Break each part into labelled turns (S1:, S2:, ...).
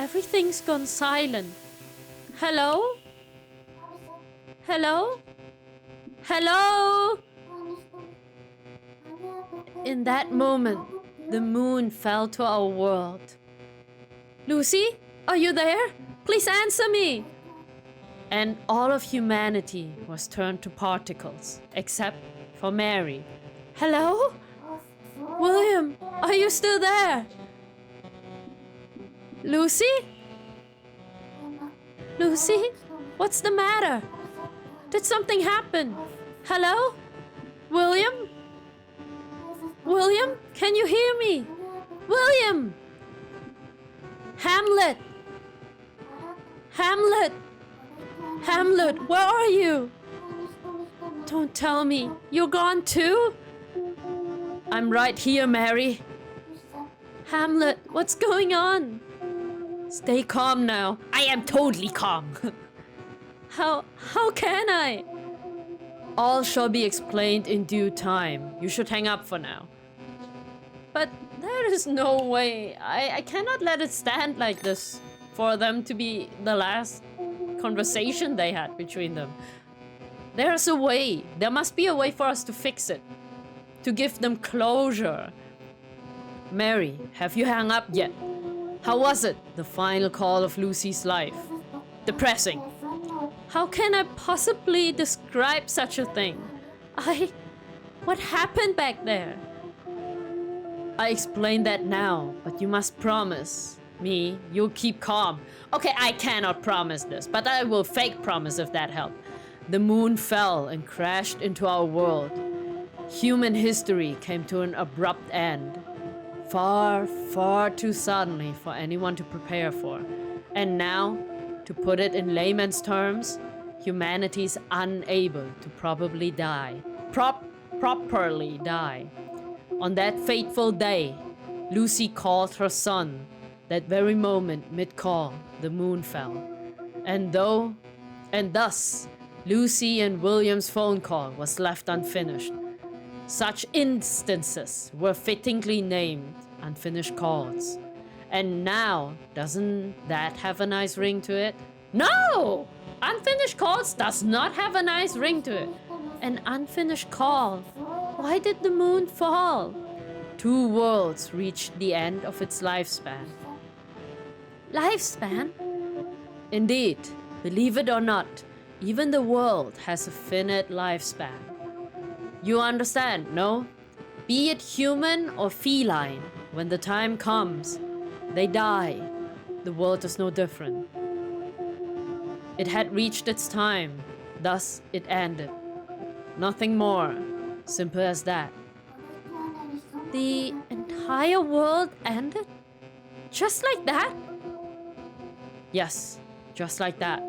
S1: Everything's gone silent. Hello? Hello? Hello? In that moment, the moon fell to our world. Lucy, are you there? Please answer me. And all of humanity was turned to particles, except for Mary. Hello? William, are you still there? Lucy? Lucy? What's the matter? Did something happen? Hello? William? William, can you hear me? William! Hamlet! Hamlet! Hamlet, where are you? Don't tell me, you're gone too? I'm right here, Mary. Hamlet, what's going on? Stay calm now. I am totally calm. How can I? All shall be explained in due time. You should hang up for now. But there is no way. I cannot let it stand like this for them to be the last conversation they had between them. There's a way. There must be a way for us to fix it. To give them closure. Mary, have you hung up yet? How was it, the final call of Lucy's life? Depressing. How can I possibly describe such a thing? What happened back there? I explain that now, but you must promise me you'll keep calm. Okay, I cannot promise this, but I will fake promise if that helps. The moon fell and crashed into our world. Human history came to an abrupt end. Far, far too suddenly for anyone to prepare for. And now, to put it in layman's terms, humanity is unable to properly die. On that fateful day, Lucy called her son. That very moment, mid-call, the moon fell. And thus, Lucy and William's phone call was left unfinished. Such instances were fittingly named unfinished calls. And now, doesn't that have a nice ring to it? No! Unfinished calls does not have a nice ring to it. An unfinished call. Why did the moon fall? 2 worlds reached the end of its lifespan. Lifespan? Indeed, believe it or not, even the world has a finite lifespan. You understand, no? Be it human or feline, when the time comes, they die. The world is no different. It had reached its time, thus it ended. Nothing more. Simple as that. The entire world ended? Just like that? Yes, just like that.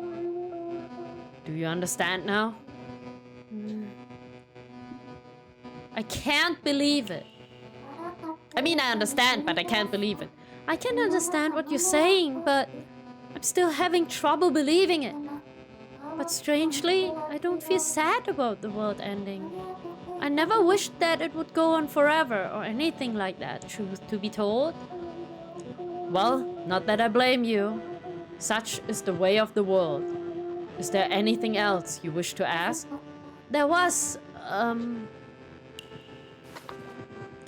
S1: Do you understand now? I can't believe it. I mean, I understand, but I can't believe it. I can understand what you're saying, but I'm still having trouble believing it. But strangely, I don't feel sad about the world ending. I never wished that it would go on forever or anything like that, truth to be told. Well, not that I blame you. Such is the way of the world. Is there anything else you wish to ask? There was,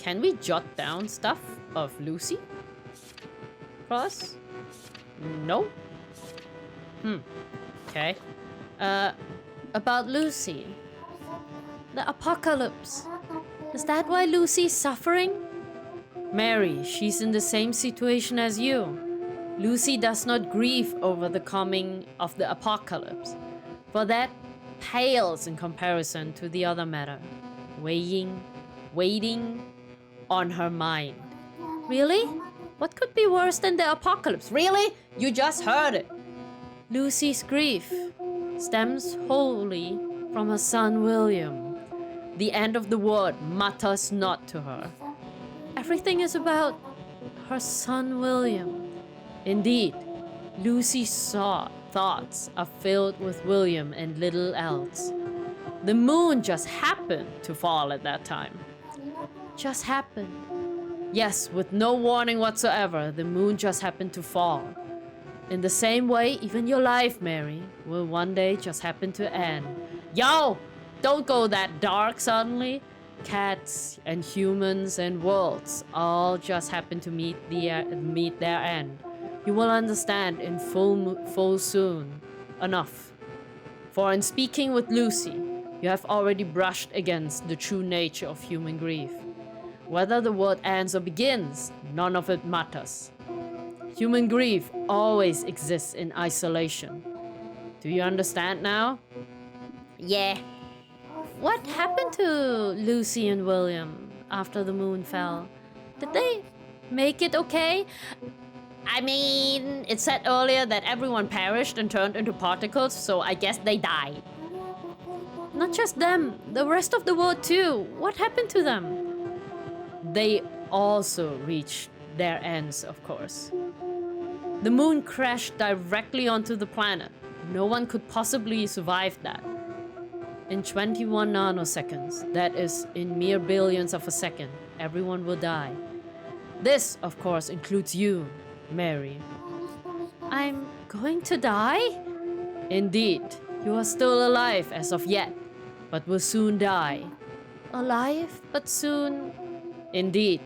S1: Can we jot down stuff of Lucy? Cross? No? Okay. About Lucy. The apocalypse. Is that why Lucy's suffering? Mary, she's in the same situation as you. Lucy does not grieve over the coming of the apocalypse, for that pales in comparison to the other matter, waiting on her mind. Really? What could be worse than the apocalypse? Really? You just heard it. Lucy's grief stems wholly from her son William. The end of the world matters not to her. Everything is about her son William. Indeed, Lucy's thoughts are filled with William and little else. The moon just happened to fall at that time. Just happened. Yes, with no warning whatsoever, the moon just happened to fall. In the same way, even your life, Mary, will one day just happen to end. Yo! Don't go that dark suddenly. Cats and humans and worlds all just happen to meet their end. You will understand in full soon enough. For in speaking with Lucy, you have already brushed against the true nature of human grief. Whether the world ends or begins, none of it matters. Human grief always exists in isolation. Do you understand now?
S2: Yeah.
S1: What happened to Lucy and William after the moon fell? Did they make it okay?
S2: I mean, it said earlier that everyone perished and turned into particles, so I guess they died.
S1: Not just them, the rest of the world too. What happened to them? They also reached their ends, of course. The moon crashed directly onto the planet. No one could possibly survive that. In 21 nanoseconds, that is, in mere billions of a second, everyone will die. This, of course, includes you, Mary.
S2: I'm going to die?
S1: Indeed, you are still alive as of yet, but will soon die.
S2: Alive, but soon?
S1: Indeed,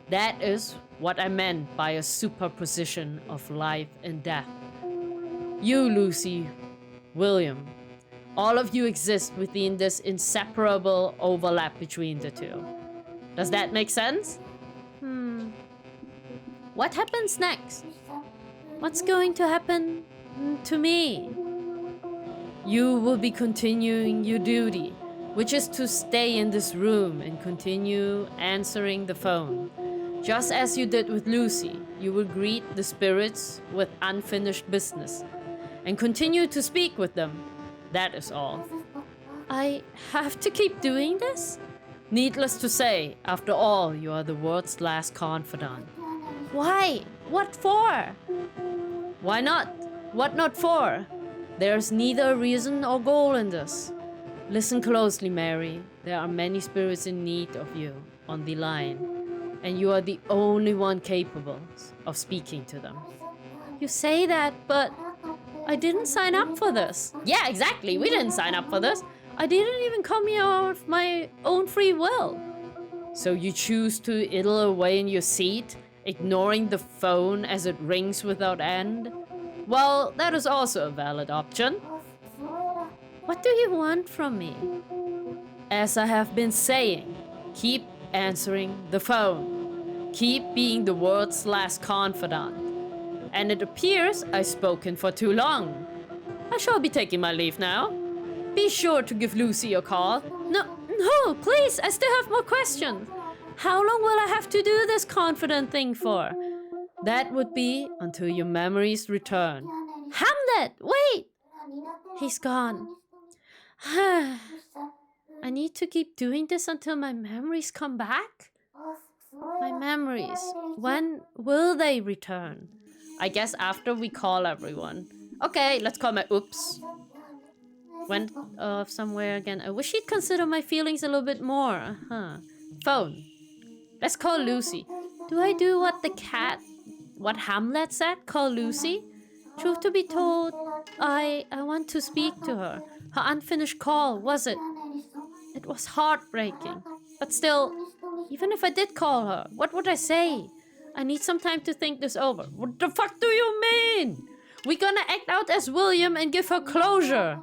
S1: that is what I meant by a superposition of life and death. You, Lucy, William, all of you exist within this inseparable overlap between the two. Does that make sense?
S2: What happens next?
S1: What's going to happen to me? You will be continuing your duty, which is to stay in this room and continue answering the phone. Just as you did with Lucy, you will greet the spirits with unfinished business and continue to speak with them. That is all.
S2: I have to keep doing this?
S1: Needless to say, after all, you are the world's last confidant.
S2: Why? What for?
S1: Why not? What not for? There's neither reason or goal in this. Listen closely, Mary. There are many spirits in need of you on the line, and you are the only one capable of speaking to them.
S2: You say that, but I didn't sign up for this.
S1: Yeah, exactly. We didn't sign up for this.
S2: I didn't even come here of my own free will.
S1: So you choose to idle away in your seat, ignoring the phone as it rings without end? Well, that is also a valid option.
S2: What do you want from me?
S1: As I have been saying, keep answering the phone. Keep being the world's last confidant. And it appears I've spoken for too long. I shall be taking my leave now. Be sure to give Lucy a call.
S2: No, please, I still have more questions. How long will I have to do this confident thing for?
S1: That would be until your memories return.
S2: Hamlet, wait!
S1: He's gone.
S2: I need to keep doing this until my memories come back?
S1: My memories, when will they return? I guess after we call everyone. Okay, let's call my oops. Went off somewhere again. I wish he'd consider my feelings a little bit more. Phone. Let's call Lucy.
S2: Do I do what Hamlet said? Call Lucy? Truth to be told, I want to speak to her. Her unfinished call, was it? It was heartbreaking. But still, even if I did call her, what would I say? I need some time to think this over.
S1: What the fuck do you mean? We're gonna act out as William and give her closure.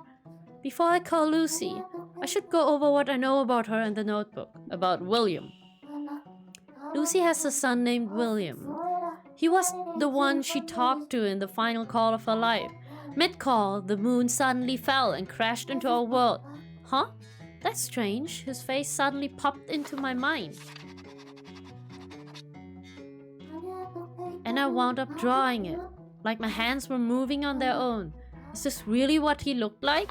S2: Before I call Lucy, I should go over what I know about her in the notebook.
S1: About William.
S2: Lucy has a son named William. He was the one she talked to in the final call of her life. Mid-call, the moon suddenly fell and crashed into our world. Huh? That's strange. His face suddenly popped into my mind. And I wound up drawing it, like my hands were moving on their own. Is this really what he looked like?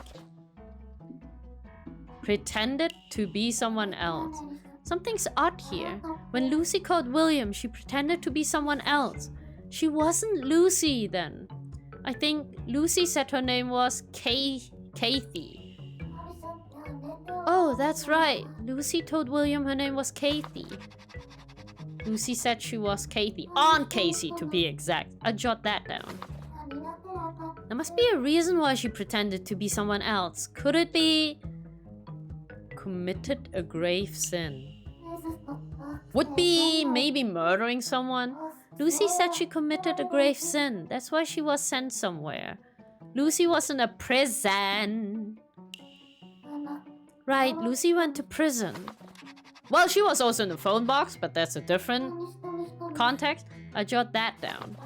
S1: Pretended to be someone else.
S2: Something's odd here. When Lucy called William, she pretended to be someone else. She wasn't Lucy then. I think Lucy said her name was Cathy. Oh, that's right. Lucy told William her name was Cathy.
S1: Lucy said she was Cathy. Aunt Casey, to be exact. I jot that down. There must be a reason why she pretended to be someone else. Could it be... committed a grave sin? Would be maybe murdering someone? Lucy said she committed a grave sin. That's why she was sent somewhere. Lucy was in a prison. Right, Lucy went to prison. Well, she was also in the phone box, but that's a different context. I jot that down.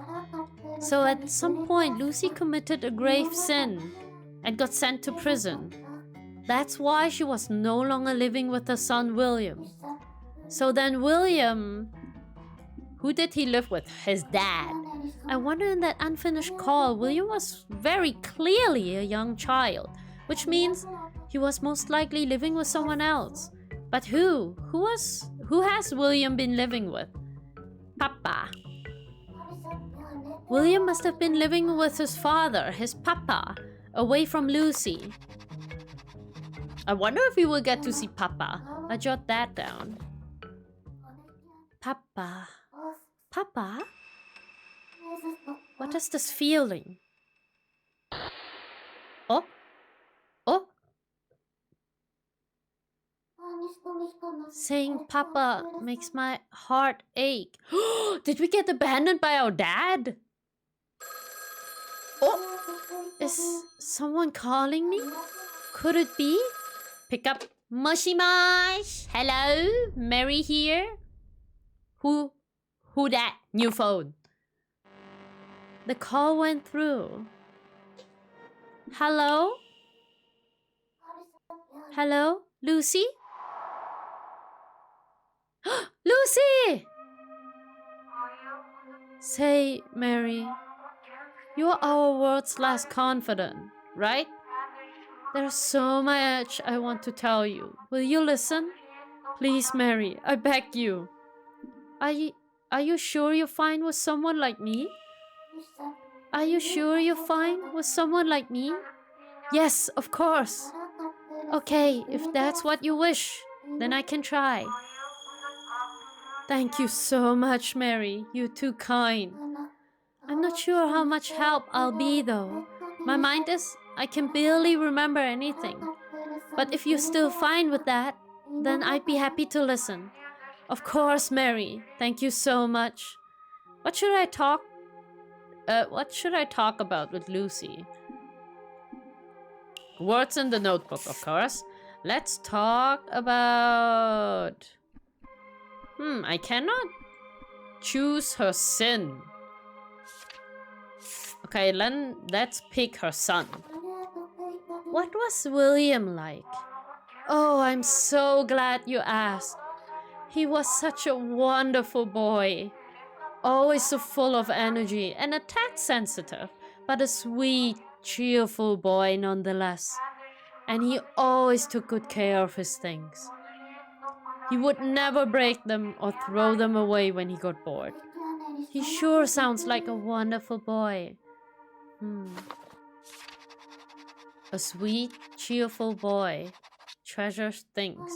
S1: So at some point, Lucy committed a grave sin and got sent to prison. That's why she was no longer living with her son, William. So then William... Who did he live with? His dad. I wonder in that unfinished call, William was very clearly a young child, which means he was most likely living with someone else. But who? Who has William been living with? Papa. William must have been living with his father, his papa, away from Lucy. I wonder if we will get to see Papa. I jot that down. Papa. Papa? What is this feeling? Oh? Oh? Saying Papa makes my heart ache. Did we get abandoned by our dad? Oh! Is someone calling me? Could it be? Pick up. Moshi mosh. Hello? Mary here? Who that? New phone. The call went through. Hello? Hello? Lucy? Lucy! Say, Mary, you are our world's last confidant, right? There's so much I want to tell you. Will you listen? Please, Mary, I beg you. Are you sure you're fine with someone like me? Are you sure you're fine with someone like me? Yes, of course. Okay, if that's what you wish, then I can try. Thank you so much, Mary. You're too kind. I'm not sure how much help I'll be, though. My mind is, I can barely remember anything. But if you're still fine with that, then I'd be happy to listen. Of course, Mary. Thank you so much. What should I talk about with Lucy? Words in the notebook, of course. Let's talk about... I cannot choose her sin. Okay, then let's pick her son. What was William like? Oh, I'm so glad you asked. He was such a wonderful boy. Always so full of energy and a tad sensitive, but a sweet, cheerful boy nonetheless. And he always took good care of his things. He would never break them or throw them away when he got bored. He sure sounds like a wonderful boy. A sweet, cheerful boy. Treasures things.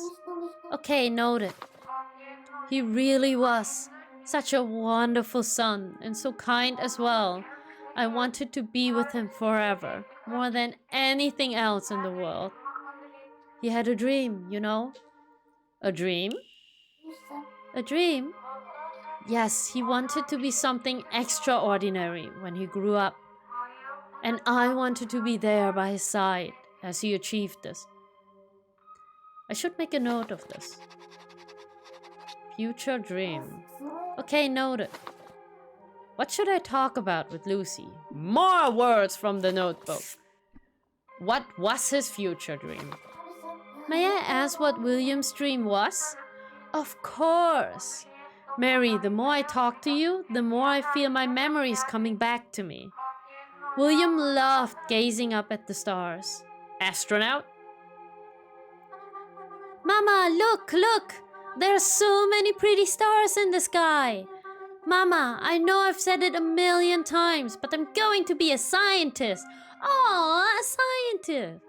S1: Okay, noted. He really was such a wonderful son and so kind as well. I wanted to be with him forever, more than anything else in the world. He had a dream, you know? A dream? A dream? Yes, he wanted to be something extraordinary when he grew up. And I wanted to be there by his side as he achieved this. I should make a note of this. Future dream. Okay, noted. What should I talk about with Lucy? More words from the notebook. What was his future dream? May I ask what William's dream was? Of course. Mary, the more I talk to you, the more I feel my memories coming back to me. William loved gazing up at the stars. Astronaut? Mama, look, look! There are so many pretty stars in the sky. Mama, I know I've said it 1,000,000 times, but I'm going to be a scientist. Oh, a scientist.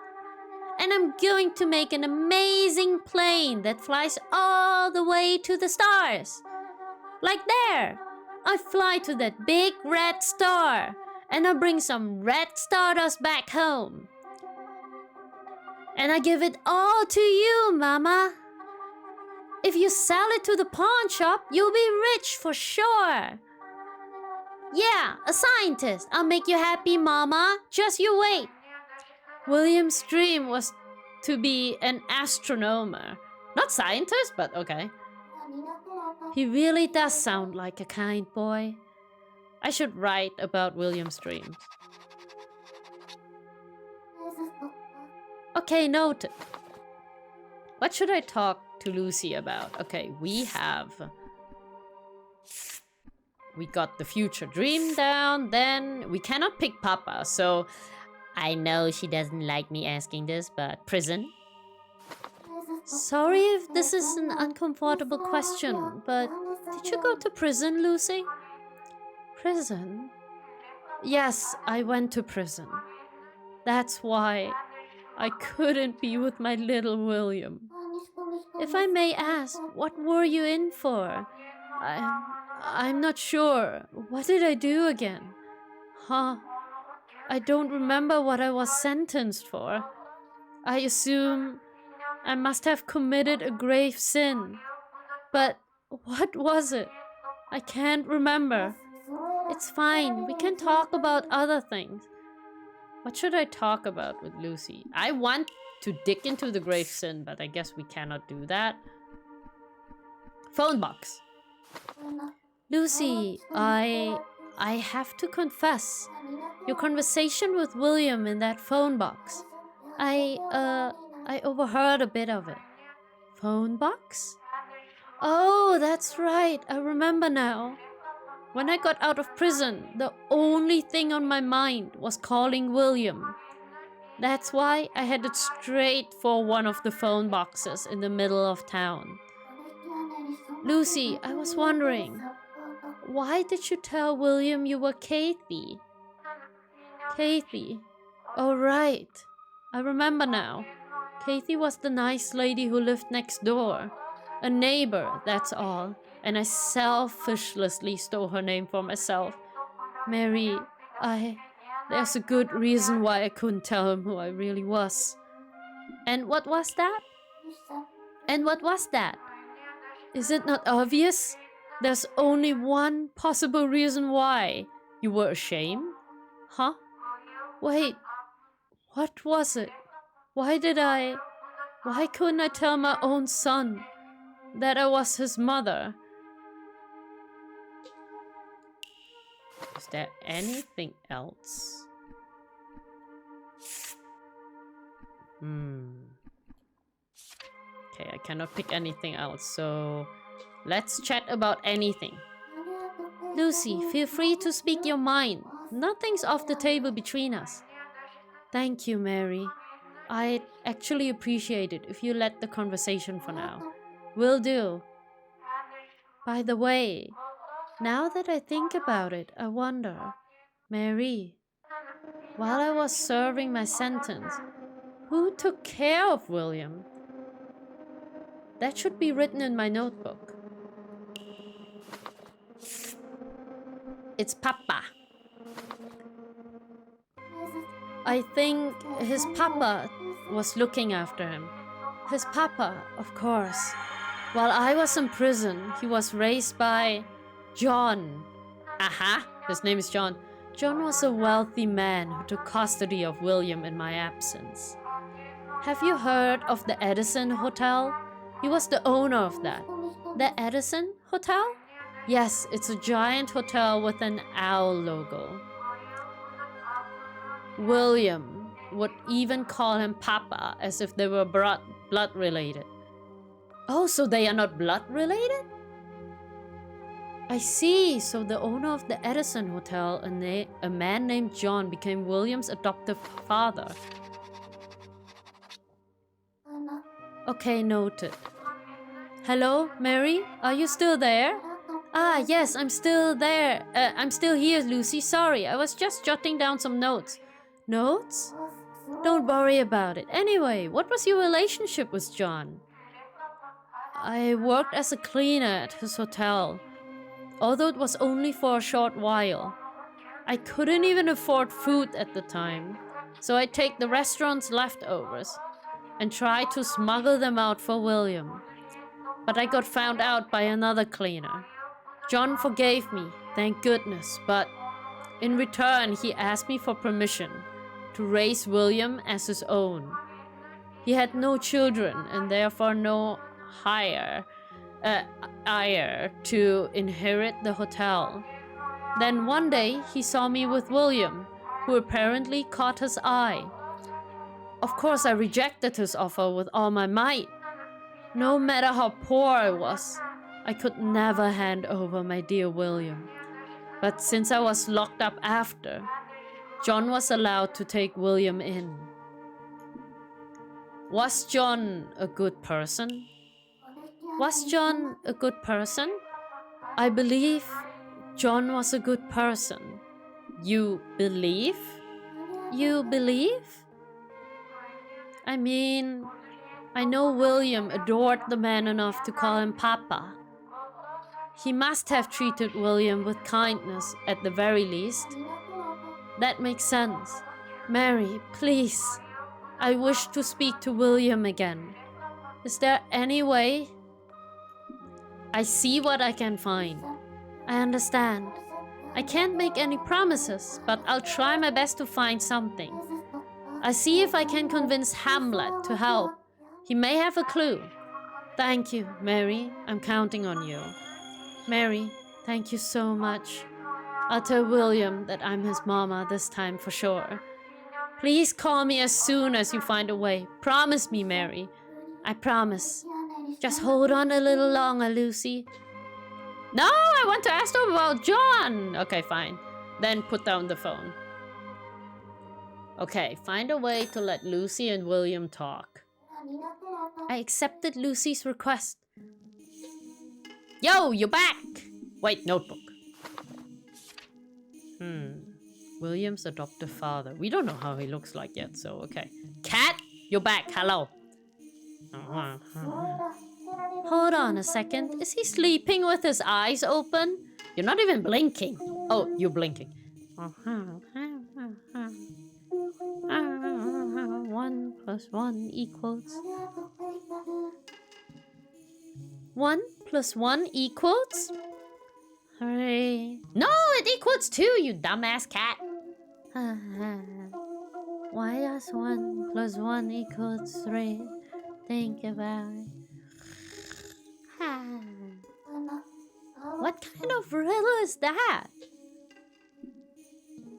S1: And I'm going to make an amazing plane that flies all the way to the stars. Like there. I fly to that big red star.
S2: And I bring some red stardust back home. And I give it all to you, Mama. If you sell it to the pawn shop, you'll be rich for sure. Yeah, a scientist. I'll make you happy, Mama. Just you wait. William's dream was to be an astronomer. Not scientist, but okay. He really does sound like a kind boy. I should write about William's dreams. Okay, noted. What should I talk to Lucy about? Okay, we got the future dream down, then we cannot pick Papa, so I know she doesn't like me asking this, but prison? Sorry if this is an uncomfortable question, but did you go to prison, Lucy? Prison? Yes, I went to prison. That's why I couldn't be with my little William. If I may ask, what were you in for? I'm not sure. What did I do again? Huh? I don't remember what I was sentenced for. I assume I must have committed a grave sin. But what was it? I can't remember. It's fine. We can talk about other things. What should I talk about with Lucy? I want to dig into the grave sin, but I guess we cannot do that. Phone box. Lucy, I have to confess. Your conversation with William in that phone box. I overheard a bit of it. Phone box? Oh, that's right. I remember now. When I got out of prison, the only thing on my mind was calling William. That's why I headed straight for one of the phone boxes in the middle of town. Lucy, I was wondering, why did you tell William you were Cathy? Cathy? Oh, right. I remember now. Cathy was the nice lady who lived next door. A neighbor, that's all. And I selfishly stole her name for myself. Mary, there's a good reason why I couldn't tell him who I really was. And what was that? And what was that? Is it not obvious? There's only one possible reason why. You were ashamed? Huh? Wait, what was it? Why couldn't I tell my own son that I was his mother? Is there anything else? Okay, I cannot pick anything else, so let's chat about anything. Lucy, feel free to speak your mind. Nothing's off the table between us. Thank you, Mary. I'd actually appreciate it if you let the conversation for now. Will do. By the way, now that I think about it, I wonder, Mary, while I was serving my sentence, who took care of William? That should be written in my notebook. It's Papa. I think his Papa was looking after him. His Papa, of course. While I was in prison, he was raised by John. Aha, his name is John. John was a wealthy man who took custody of William in my absence. Have you heard of the Edison Hotel? He was the owner of that. The Edison Hotel? Yes, it's a giant hotel with an owl logo. William would even call him Papa as if they were blood related. Oh, so they are not blood related? I see. So the owner of the Edison Hotel, a man named John, became William's adoptive father. Okay, noted. Hello, Mary? Are you still there? Ah, yes, I'm still there. I'm still here, Lucy. Sorry, I was just jotting down some notes. Notes? Don't worry about it. Anyway, what was your relationship with John? I worked as a cleaner at his hotel, although it was only for a short while.
S1: I couldn't even afford food at the time, so I take the restaurant's leftovers and try to smuggle them out for William. But I got found out by another cleaner. John forgave me, thank goodness, but in return he asked me for permission to raise William as his own. He had no children and therefore no heir to inherit the hotel. Then one day he saw me with William, who apparently caught his eye. Of course I rejected his offer with all my might. No matter how poor I was, I could never hand over my dear William. But since I was locked up after, John was allowed to take William in. Was John a good person? Was John a good person? I believe John was a good person. You believe? You believe? I mean, I know William adored the man enough to call him Papa. He must have treated William with kindness at the very least. That makes sense. Mary, please. I wish to speak to William again. Is there any way? I see what I can find. I understand. I can't make any promises, but I'll try my best to find something. I'll see if I can convince Hamlet to help. He may have a clue. Thank you, Mary. I'm counting on you. Mary, thank you so much. I'll tell William that I'm his mama this time for sure. Please call me as soon as you find a way. Promise me, Mary. I promise. Just hold on a little longer, Lucy. No, I want to ask them about John. Okay, fine. Then put down the phone. Okay, find a way to let Lucy and William talk. I accepted Lucy's request. Yo, you're back! Wait, notebook. William's adoptive father. We don't know how he looks like yet, so okay. Cat, you're back. Hello. Hold on a second. Is he sleeping with his eyes open? You're not even blinking. Oh, you're blinking. 1 plus 1 equals... 1 plus 1 equals? Hooray. No, it equals 2, you dumbass cat. Why does 1 plus 1 equals 3? Think about it. What kind of riddle is that?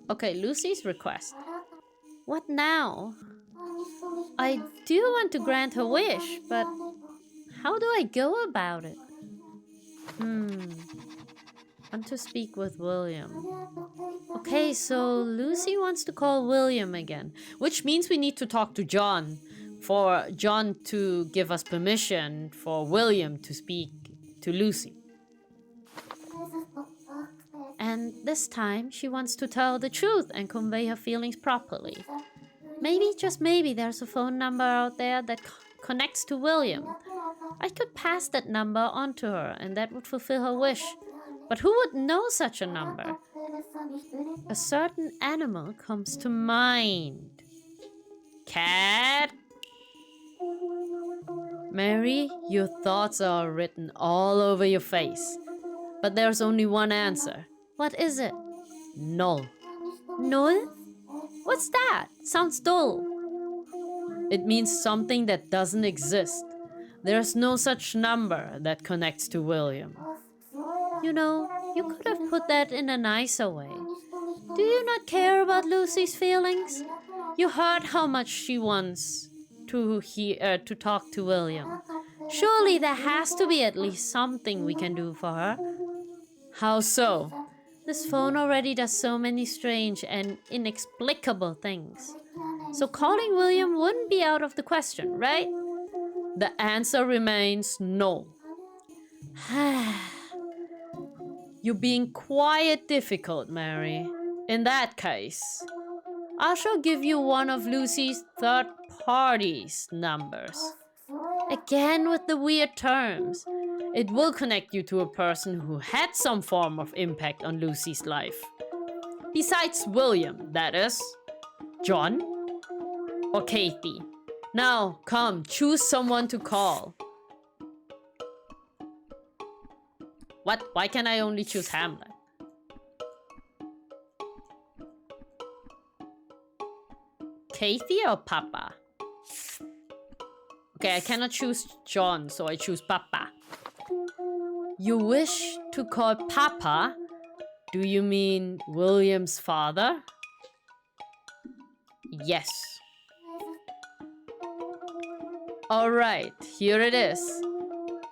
S1: Okay, Lucy's request. What now? I do want to grant her wish, but how do I go about it? Want to speak with William. Okay, so Lucy wants to call William again, which means we need to talk to John, for John to give us permission for William to speak to Lucy. And this time she wants to tell the truth and convey her feelings properly. Maybe, just maybe, there's a phone number out there that connects to William. I could pass that number on to her and that would fulfill her wish. But who would know such a number? A certain animal comes to mind. Cat? Mary, your thoughts are written all over your face. But there's only one answer. What is it? Null. Null? What's that? Sounds dull. It means something that doesn't exist. There's no such number that connects to William. You know, you could have put that in a nicer way. Do you not care about Lucy's feelings? You heard how much she wants to talk to William. Surely there has to be at least something we can do for her. How so? This phone already does so many strange and inexplicable things. So calling William wouldn't be out of the question, right? The answer remains no. You're being quite difficult, Mary. In that case, I shall give you one of Lucy's third party's numbers. Again with the weird terms. It will connect you to a person who had some form of impact on Lucy's life. Besides William, that is. John? Or Cathy? Now, come, choose someone to call. What? Why can't I only choose Hamlet? Cathy or Papa? Okay, I cannot choose John, so I choose Papa. You wish to call Papa? Do you mean William's father? Yes. Alright, here it is.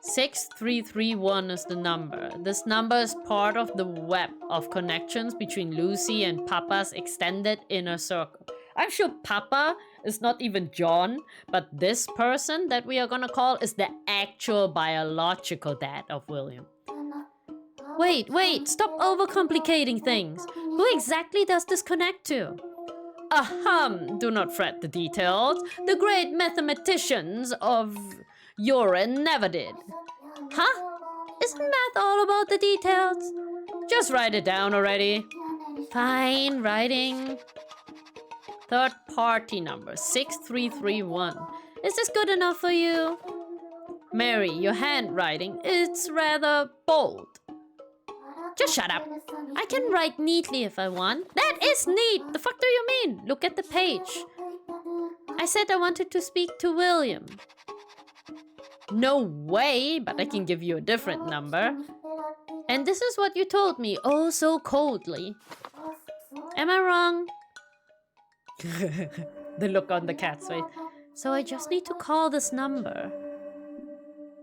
S1: 6331 is the number. This number is part of the web of connections between Lucy and Papa's extended inner circle. I'm sure Papa is not even John, but this person that we are gonna call is the actual biological dad of William.
S2: Wait, stop overcomplicating things. Who exactly does this connect to?
S1: Do not fret the details. The great mathematicians of yore never did.
S2: Huh? Isn't math all about the details?
S1: Just write it down already.
S2: Fine, writing.
S1: Third party number, 6331.
S2: Is this good enough for you?
S1: Mary, your handwriting, it's rather bold. Just shut up.
S2: I can write neatly if I want.
S1: That is neat. The fuck do you mean? Look at the page.
S2: I said I wanted to speak to William.
S1: No way, but I can give you a different number.
S2: And this is what you told me, oh so coldly. Am I wrong?
S1: The look on the cat's face.
S2: So I just need to call this number.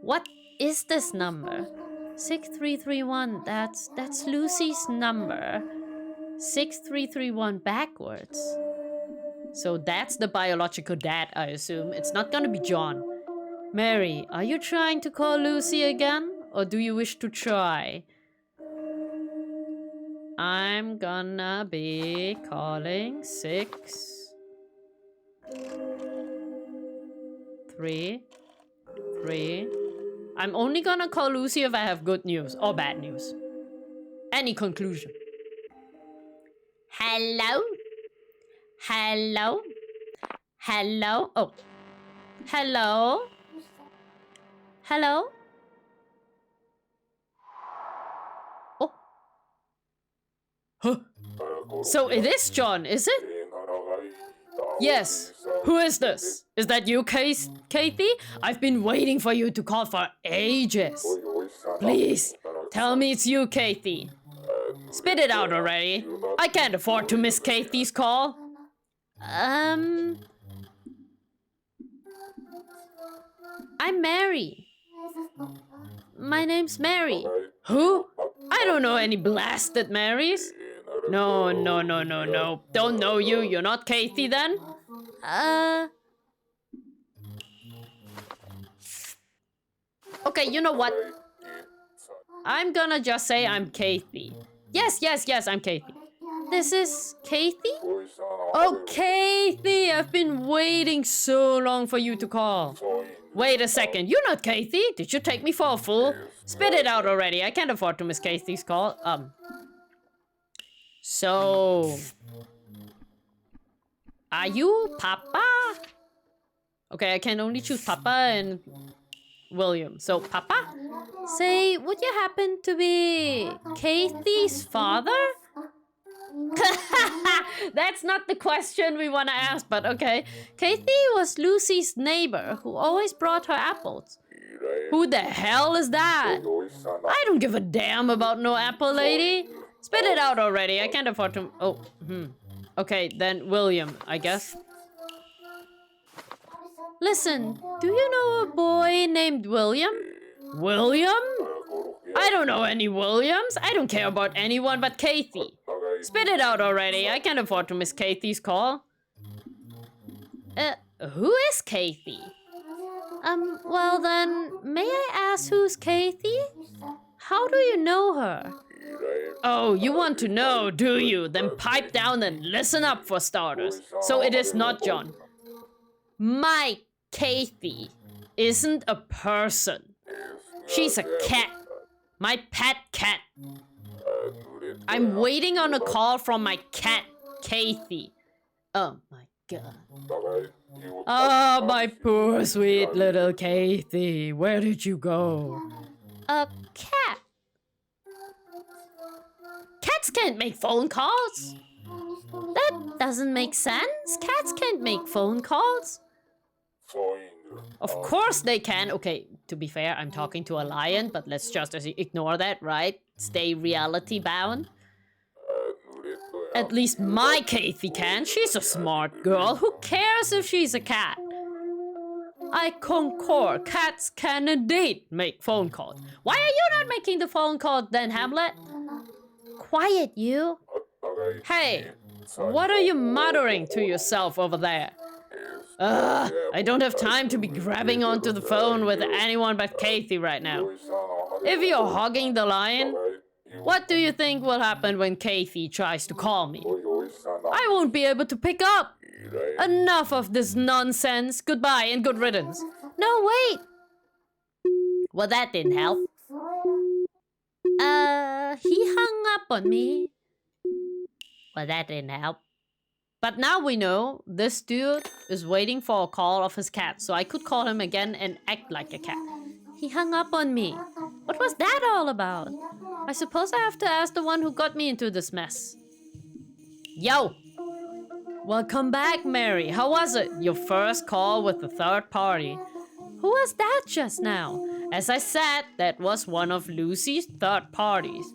S1: What is this number?
S2: 6331, that's Lucy's number.
S1: 6331 backwards. So that's the biological dad, I assume. It's not gonna be John. Mary, are you trying to call Lucy again? Or do you wish to try? I'm gonna be calling 6 3 3. I'm only gonna call Lucy if I have good news or bad news. Any conclusion? Hello? Hello? Hello? Oh. Hello?
S2: Hello?
S1: Oh. Huh? So it is John, is it? Yes. Who is this? Is that you, Cathy? I've been waiting for you to call for ages. Please, tell me it's you, Cathy. Spit it out already. I can't afford to miss Cathy's call.
S2: I'm Mary. My name's Mary.
S1: Who? I don't know any blasted Marys. No. Don't know you. You're not Cathy then? Okay, you know what? I'm gonna just say I'm Cathy. Yes, I'm Cathy.
S2: This is Cathy?
S1: Oh, Cathy! I've been waiting so long for you to call. Wait a second, you're not Cathy? Did you take me for a fool? Spit it out already. I can't afford to miss Cathy's call. So... Are you Papa? Okay, I can only choose Papa and William. So, Papa?
S2: Say, would you happen to be Cathy's father?
S1: That's not the question we want to ask, but okay. Cathy was Lucy's neighbor who always brought her apples. Who the hell is that? I don't give a damn about no apple lady. Spit it out already. I can't afford to... Oh, Okay, then William, I guess.
S2: Listen, do you know a boy named William?
S1: William? I don't know any Williams. I don't care about anyone but Cathy. Spit it out already. I can't afford to miss Cathy's call. Who is Cathy?
S2: Well then, may I ask who's Cathy? How do you know her?
S1: Oh, you want to know, do you? Then pipe down and listen up for starters. So it is not John. My Cathy isn't a person. She's a cat. My pet cat. I'm waiting on a call from my cat, Cathy. Oh my god. Oh, my poor sweet little Cathy. Where did you go?
S2: A cat.
S1: Cats can't make phone calls.
S2: That doesn't make sense. Cats can't make phone calls.
S1: Of course they can. Okay, to be fair, I'm talking to a lion, but let's just ignore that, right? Stay reality bound. At least my Cathy can. She's a smart girl. Who cares if she's a cat? I concur. Cats can indeed make phone calls. Why are you not making the phone call then, Hamlet?
S2: Quiet, you.
S1: Hey, what are you muttering to yourself over there? I don't have time to be grabbing onto the phone with anyone but Cathy right now. If you're hogging the line, what do you think will happen when Cathy tries to call me? I won't be able to pick up. Enough of this nonsense. Goodbye and good riddance.
S2: No, wait.
S1: Well, that didn't help.
S2: He hung up on me.
S1: Well, that didn't help. But now we know this dude is waiting for a call of his cat, so I could call him again and act like a cat.
S2: He hung up on me. What was that all about?
S1: I suppose I have to ask the one who got me into this mess. Yo! Welcome back, Mary. How was it? Your first call with the third party.
S2: Who was that just now?
S1: As I said, that was one of Lucy's third parties.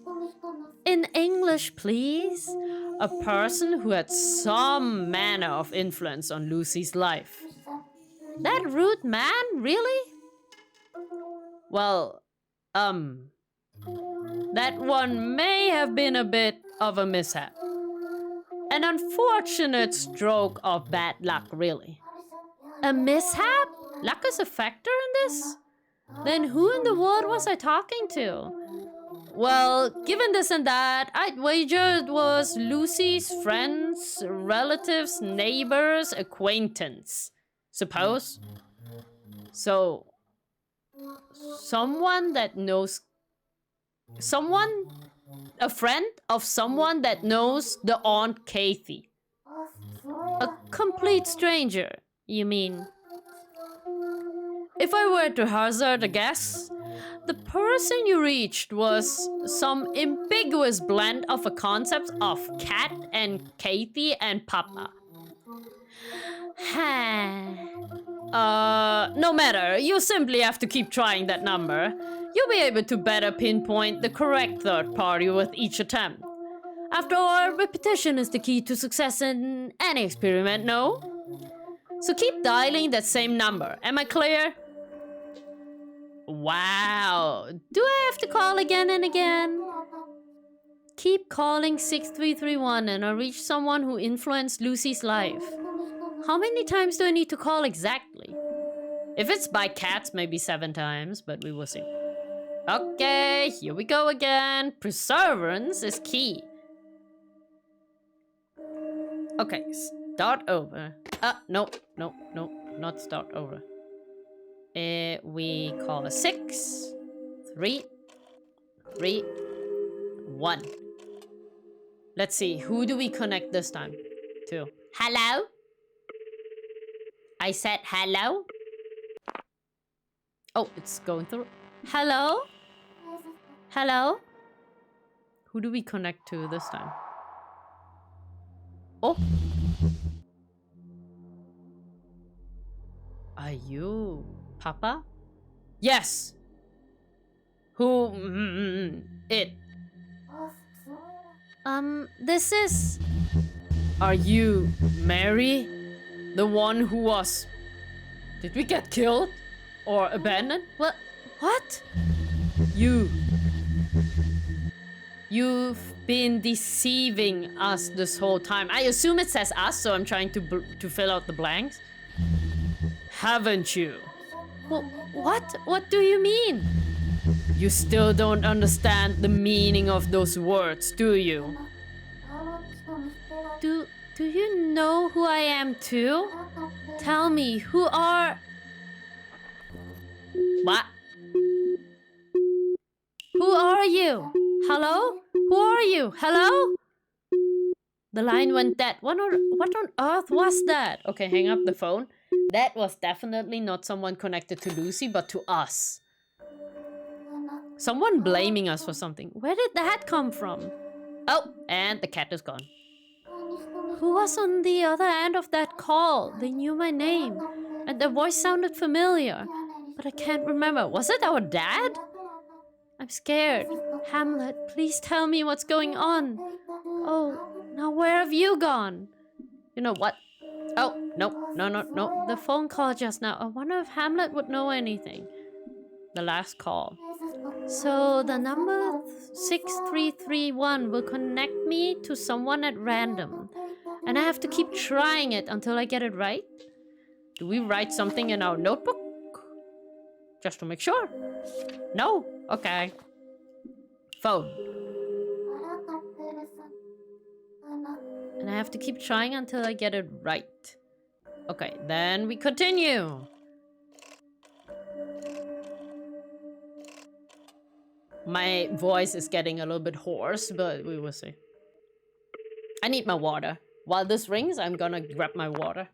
S2: In English, please.
S1: A person who had some manner of influence on Lucy's life.
S2: That rude man? Really?
S1: Well, that one may have been a bit of a mishap. An unfortunate stroke of bad luck, really.
S2: A mishap?
S1: Luck is a factor in this?
S2: Then who in the world was I talking to?
S1: Well, given this and that, I'd wager it was Lucy's friends, relatives, neighbors, acquaintance. Suppose? So, someone that knows... Someone? A friend of someone that knows the Aunt Cathy. A complete stranger, you mean? If I were to hazard a guess, the person you reached was some ambiguous blend of a concept of cat and Cathy and Papa. No matter, you simply have to keep trying that number. You'll be able to better pinpoint the correct third party with each attempt. After all, repetition is the key to success in any experiment, no? So keep dialing that same number. Am I clear? Wow.
S2: Do I have to call again and again?
S1: Keep calling 6331 and I'll reach someone who influenced Lucy's life. How many times do I need to call exactly? If it's by cats, maybe 7 times, but we will see. Okay, here we go again. Perseverance is key. Okay, start over. No, not start over. We call a 6, 3, 3, 1. Let's see, who do we connect this time to? Hello? I said hello? Oh, it's going through. Hello? Hello? Who do we connect to this time? Oh. Are you Papa? Yes. Who? It.
S2: This is...
S1: Are you Mary? The one who was... Did we get killed? Or abandoned?
S2: What?
S1: You've been deceiving us this whole time. I assume it says us, so I'm trying to fill out the blanks. Haven't you?
S2: What? What do you mean?
S1: You still don't understand the meaning of those words, do you?
S2: Do you know who I am too? Tell me, who are...
S1: What?
S2: Who are you? Hello?
S1: Who are you? Hello? The line went dead. What on earth was that? Okay, hang up the phone. That was definitely not someone connected to Lucy, but to us. Someone blaming us for something. Where did that come from? Oh, and the cat is gone. Who was on the other end of that call? They knew my name, and their voice sounded familiar, but I can't remember. Was it our dad? I'm scared. Hamlet, please tell me what's going on. Oh, now where have you gone? You know what? Oh, no. The phone call just now. I wonder if Hamlet would know anything. The last call. So the number 6331 will connect me to someone at random. And I have to keep trying it until I get it right? Do we write something in our notebook? Just to make sure. No? Okay. Phone. And I have to keep trying until I get it right. Okay, then we continue. My voice is getting a little bit hoarse, but we will see. I need my water. While this rings, I'm gonna grab my water.